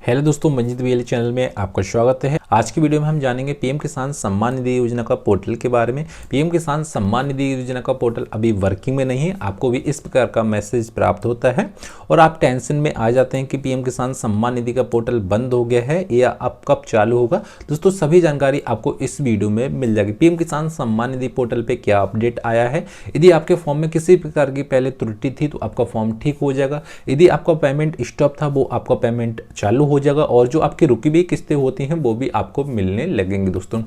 Hello दोस्तों, Manjit V L channel में आपका स्वागत है। आज की वीडियो में हम जानेंगे पीएम किसान सम्मान निधि योजना का पोर्टल के बारे में। पीएम किसान सम्मान निधि योजना का पोर्टल अभी वर्किंग में नहीं है। आपको भी इस प्रकार का मैसेज प्राप्त होता है और आप टेंशन में आ जाते हैं कि पीएम किसान सम्मान निधि का पोर्टल बंद हो गया है या अब कब चालू होगा। दोस्तों, सभी जानकारी आपको इस वीडियो में मिल जाएगी। पीएम किसान सम्मान निधि पोर्टल पे क्या अपडेट आया है, यदि आपके फॉर्म में किसी प्रकार की पहले त्रुटि थी तो आपका फॉर्म ठीक हो जाएगा। यदि आपका पेमेंट स्टॉप था वो आपका पेमेंट चालू हो जाएगा और जो आपकी रुकी हुई किस्तें होती हैं वो भी आपको मिलने लगेंगे। दोस्तों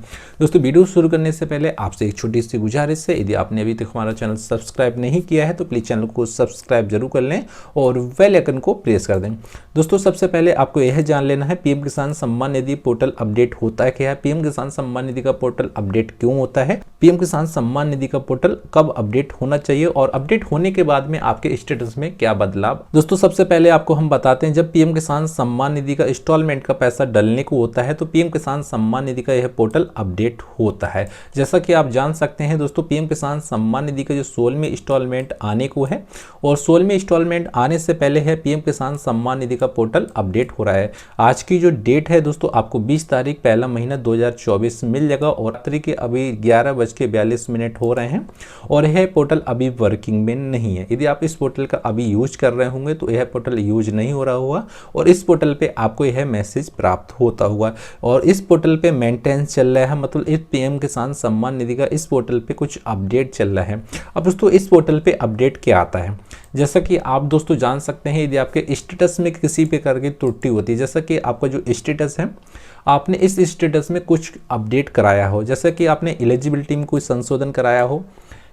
वीडियो शुरू करने से पहले आपसे एक छोटी सी गुजारिश है, यदि आपने अभी तक हमारा चैनल सब्सक्राइब नहीं किया है तो प्लीज़ चैनल को सब्सक्राइब जरूर कर लें और बेल आइकन को प्रेस कर दें। दोस्तों, सबसे पहले आपको यह जान लेना है पीएम किसान सम्मान निधि पोर्टल अपडेट होता क्या है, पीएम किसान सम्मान निधि का पोर्टल अपडेट क्यों होता है, पीएम किसान सम्मान निधि का पोर्टल कब अपडेट होना चाहिए और अपडेट होने के बाद में आपके स्टेटस में क्या बदलाव। दोस्तों, सबसे पहले आपको हम बताते हैं, जब पीएम किसान सम्मान निधि का इंस्टॉलमेंट का पैसा डलने को होता है तो पीएम किसान सम्मान निधि का यह पोर्टल अपडेट होता है। जैसा कि आप जान सकते हैं दोस्तों, पीएम किसान सम्मान निधि का जो 16वीं इंस्टॉलमेंट आने को है और 16वीं इंस्टॉलमेंट आने से पहले है पीएम किसान सम्मान निधि का पोर्टल अपडेट हो रहा है। आज की जो डेट है दोस्तों, आपको 20 तारीख पहला महीना 2024 मिल जाएगा और रात्रि के अभी 11:42 हो रहे हैं और यह पोर्टल अभी वर्किंग में नहीं है। यदि आप इस पोर्टल का अभी यूज कर रहे होंगे तो यह पोर्टल यूज नहीं हो रहा होगा और इस पोर्टल पे आपको यह मैसेज प्राप्त होता हुआ और इस पोर्टल पे मेंटेनेंस चल रहा है, मतलब इस पीएम किसान सम्मान निधि का इस पोर्टल पे कुछ अपडेट चल रहा है। अब दोस्तों, इस पोर्टल पे अपडेट क्या आता है, जैसा कि आप दोस्तों जान सकते हैं, यदि आपके स्टेटस में किसी प्रकार की त्रुटि होती है, जैसा कि आपका जो स्टेटस है, आपने इस स्टेटस में कुछ अपडेट कराया हो, जैसा कि आपने एलिजिबिलिटी में कोई संशोधन कराया हो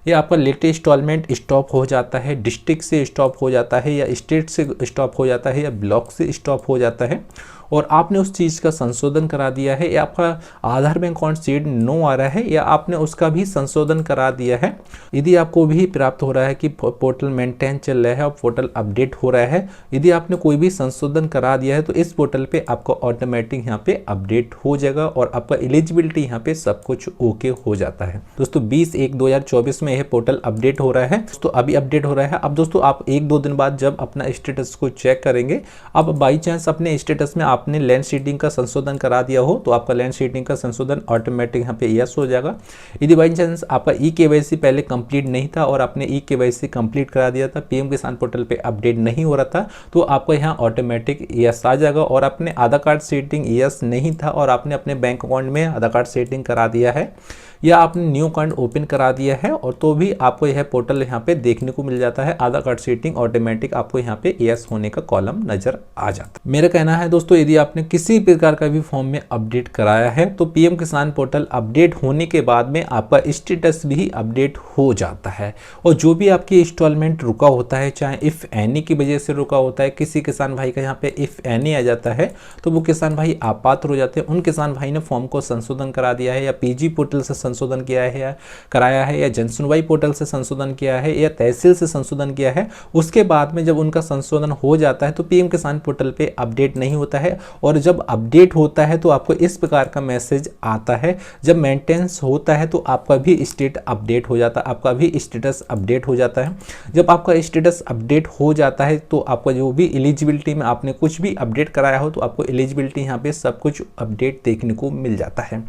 या आपका लेटेस्ट इंस्टॉलमेंट स्टॉप हो जाता है, डिस्ट्रिक्ट से स्टॉप हो जाता है या स्टेट से स्टॉप हो जाता है या ब्लॉक से स्टॉप हो जाता है और आपने उस चीज़ का संशोधन करा दिया है या आपका आधार बैंक अकाउंट सीड नो आ रहा है या आपने उसका भी संशोधन करा दिया है, यदि आपको भी प्राप्त हो रहा है कि पोर्टल मेंटेन चल रहा है और पोर्टल अपडेट हो रहा है, यदि आपने कोई भी संशोधन करा दिया है तो इस पोर्टल पे आपका ऑटोमेटिक यहाँ पे अपडेट हो जाएगा और आपका एलिजिबिलिटी यहाँ पे सब कुछ ओके हो जाता है। दोस्तों, 20/1/2024 में यह पोर्टल अपडेट हो रहा है। दोस्तों, अभी अपडेट हो रहा है। अब दोस्तों, आप 1-2 दिन बाद जब अपना स्टेटस को चेक करेंगे, अब बाई चांस अपने स्टेटस में आपने लैंड सीडिंग का संशोधन करा दिया हो तो आपका लैंड सीडिंग का संशोधन ऑटोमेटिक यहाँ पे यस हो जाएगा। यदि बाई चांस आपका ई-केवाईसी पहले कंप्लीट नहीं था और आपने ई-केवाईसी कंप्लीट करा दिया था, पीएम किसान पोर्टल पे अपडेट नहीं हो रहा था, तो आपका यहाँ ऑटोमेटिक यस आ जाएगा और अपने आधार कार्ड सेटिंग यस नहीं था और आपने अपने बैंक अकाउंट में आधार कार्ड सेटिंग करा दिया है या आपने न्यू अकाउंट ओपन करा दिया है और तो भी आपको यह पोर्टल यहाँ पे देखने को मिल जाता है, आधार कार्ड सेटिंग ऑटोमेटिक आपको यहाँ पे यस होने का कॉलम नजर आ जाता है। मेरा कहना है दोस्तों, यदि आपने किसी प्रकार का भी फॉर्म में अपडेट कराया है तो पीएम किसान पोर्टल अपडेट होने के बाद में आपका स्टेटस भी अपडेट हो जाता है और जो भी आपकी इंस्टॉलमेंट रुका होता है, चाहे इफ एनी की वजह से रुका होता है, किसी किसान भाई का यहाँ पे इफ एनी आ जाता है तो वो किसान भाई अपात्र हो जाते हैं। उन किसान भाई ने फॉर्म को संशोधन करा दिया है या पीजी पोर्टल से संशोधन किया है या कराया है या जनसुनवाई पोर्टल से संशोधन किया है या तहसील से संशोधन किया है, उसके बाद में जब उनका संशोधन हो जाता है तो पीएम किसान पोर्टल पे अपडेट नहीं होता है और जब अपडेट होता है तो आपको इस प्रकार का मैसेज आता है। जब मेंटेनेंस होता है तो आपका भी स्टेट अपडेट हो जाता है, आपका भी स्टेटस अपडेट हो जाता है। जब आपका स्टेटस अपडेट हो जाता है तो आपका जो भी एलिजिबिलिटी में आपने कुछ भी अपडेट कराया हो तो आपको एलिजिबिलिटी यहाँ पे सब कुछ अपडेट देखने को मिल जाता है।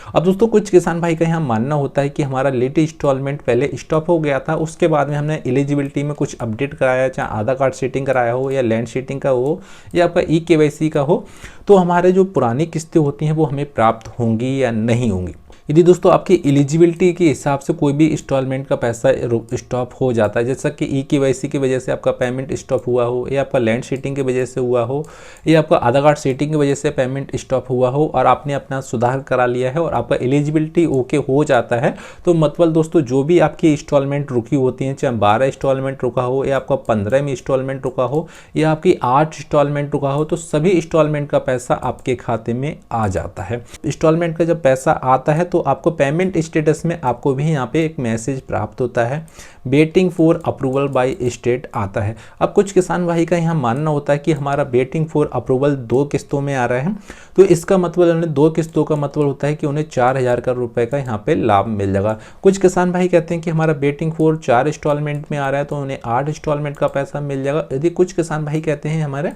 अब दोस्तों, कुछ किसान भाई का यहाँ मानना होता है कि हमारा लेटेस्ट इंस्टॉलमेंट पहले स्टॉप हो गया था, उसके बाद में हमने एलिजिबिलिटी में कुछ अपडेट कराया, चाहे आधार कार्ड सेटिंग कराया हो या लैंड सेटिंग का हो या आपका ई-केवाईसी का हो, तो हमारे जो पुरानी किस्तें होती हैं वो हमें प्राप्त होंगी या नहीं होंगी। यदि दोस्तों आपकी एलिजिबिलिटी के हिसाब से कोई भी इंस्टॉलमेंट का पैसा स्टॉप हो जाता है, जैसा कि ई-केवाईसी की वजह से आपका पेमेंट स्टॉप हुआ हो या आपका लैंड सेटिंग की वजह से हुआ हो या आपका आधार कार्ड सेटिंग की वजह से पेमेंट स्टॉप हुआ हो और आपने अपना सुधार करा लिया है और आपका एलिजिबिलिटी ओके हो जाता है, तो मतलब दोस्तों जो भी आपकी इंस्टॉलमेंट रुकी होती हैं, चाहे 12 इंस्टॉलमेंट रुका हो या आपका 15वीं इंस्टॉलमेंट रुका हो या आपकी 8 इंस्टॉलमेंट रुका हो, तो सभी इंस्टॉलमेंट का पैसा आपके खाते में आ जाता है। इंस्टॉलमेंट का जब पैसा आता है तो आपको पेमेंट स्टेटस में आपको भी यहाँ पे एक मैसेज प्राप्त होता है, waiting for approval by state आता है। अब कुछ किसान भाई का यहाँ मानना होता है कि हमारा वेटिंग फॉर अप्रूवल 2 किस्तों में आ रहा है, तो इसका मतलब उन्हें 2 किस्तों का मतलब होता है कि उन्हें 4000 रुपए का यहाँ पे लाभ मिल जाएगा। कुछ किसान भाई कहते हैं कि हमारा वेटिंग फॉर 4 इंस्टॉलमेंट में आ रहा है तो उन्हें 8 इंस्टॉलमेंट का पैसा मिल जाएगा। यदि कुछ किसान भाई कहते हैं हमारे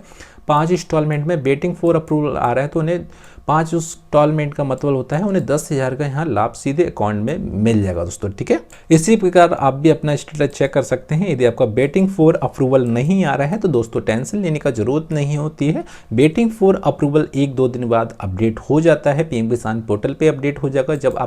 5 इंस्टॉलमेंट में वेटिंग फॉर अप्रूवल आ रहा है, तो उन्हें 5 इंस्टॉलमेंट का मतलब होता है उन्हें 10,000 का यहाँ लाभ सीधे अकाउंट में मिल जाएगा दोस्तों। ठीक है, इसी प्रकार आप भी अपना स्टेटस चेक कर सकते हैं। यदि आपका वेटिंग फॉर अप्रूवल नहीं आ रहा है तो दोस्तों टेंशन लेने का जरूरत नहीं होती है। वेटिंग फॉर अप्रूवल 1-2 दिन बाद अपडेट हो जाता है, पीएम किसान पोर्टल पे अपडेट हो जाएगा। जब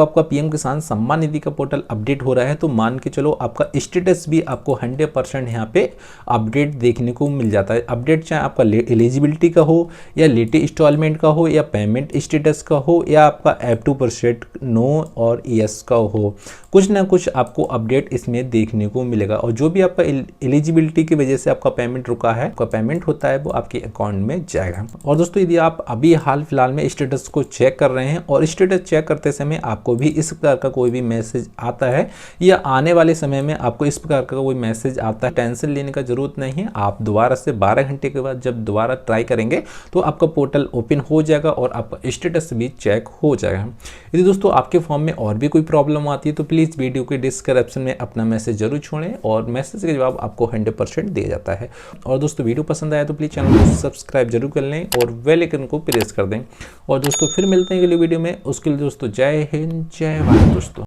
आपका पीएम किसान सम्मान निधि का पोर्टल अपडेट हो रहा है तो मान के चलो आपका स्टेटस भी आपको 100% यहाँ पे अपडेट देखने को मिल जाता है। अपडेट चाहे आपका एलिजिबिलिटी का हो या लेटेस्ट इंस्टॉलमेंट का हो या पेमेंट स्टेटस का हो या आपका ऐप टू परसेंट नो और यस का हो, कुछ ना कुछ आपको अपडेट इसमें देखने को मिलेगा। और जो भी आपका एलिजिबिलिटी की वजह से आपका पेमेंट रुका है, आपका पेमेंट होता है वो आपके अकाउंट में जाएगा। और दोस्तों यदि आप अभी हाल फिलहाल में स्टेटस को चेक कर रहे हैं और स्टेटस चेक करते समय आपको भी इस प्रकार का कोई भी मैसेज आता है या आने वाले समय में आपको इस प्रकार का कोई मैसेज आता है, टेंशन लेने का जरूरत नहीं है। आप दोबारा से 12 घंटे के बाद जब दोबारा ट्राई करेंगे तो आपका पोर्टल ओपन हो जाएगा और आपका स्टेटस भी चेक हो जाएगा। यदि दोस्तों आपके फॉर्म में और भी कोई प्रॉब्लम आती है तो प्लीज़ वीडियो के डिस्क्रिप्शन में अपना मैसेज जरूर छोड़ें और मैसेज का जवाब आपको 100% दिया जाता है। और दोस्तों वीडियो पसंद आया तो प्लीज़ चैनल को सब्सक्राइब जरूर कर लें और बेल आइकन को प्रेस कर दें। और दोस्तों फिर मिलते हैं अगली वीडियो में, उसके लिए दोस्तों जय हिंद जय भारत दोस्तों।